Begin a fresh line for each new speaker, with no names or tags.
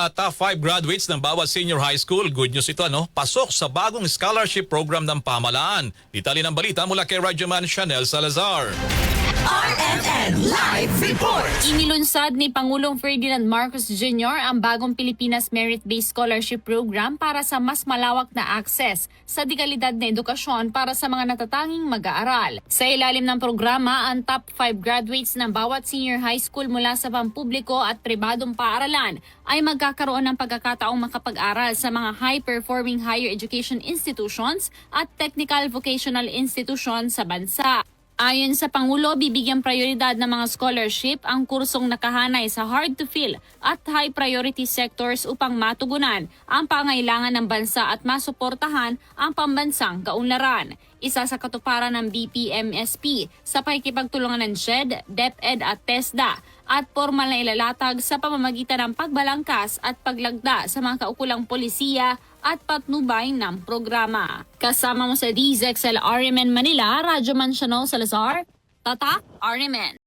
mga top 5 graduates ng bawat senior high school. Good news ito, ano? Pasok sa bagong scholarship program ng pamahalaan. Detalye ng balita mula kay Radyoman Chanel Salazar.
RMN Live Report!
Inilunsad ni Pangulong Ferdinand Marcos Jr. ang bagong Pilipinas Merit-Based Scholarship Program para sa mas malawak na access sa dekalidad na edukasyon para sa mga natatanging mag-aaral. Sa ilalim ng programa, ang top 5 graduates ng bawat senior high school mula sa pampubliko at pribadong paaralan ay magkakaroon ng pagkakataong makapag-aral sa mga high-performing higher education institutions at technical vocational institutions sa bansa. Ayon sa Pangulo, bibigyang prioridad ng mga scholarship ang kursong nakahanay sa hard-to-fill at high-priority sectors upang matugunan ang pangailangan ng bansa at masuportahan ang pambansang kaunlaran. Isa sa katuparan ng BPMSP sa pakikipagtulungan ng SHED, DepEd at TESDA at formal na ilalatag sa pamamagitan ng pagbalangkas at paglagda sa mga kaukulang polisiya at patnubay ng programa. Kasama mo sa DZXL RMN Manila, Radyoman Chanel Salazar, Tatak RMN.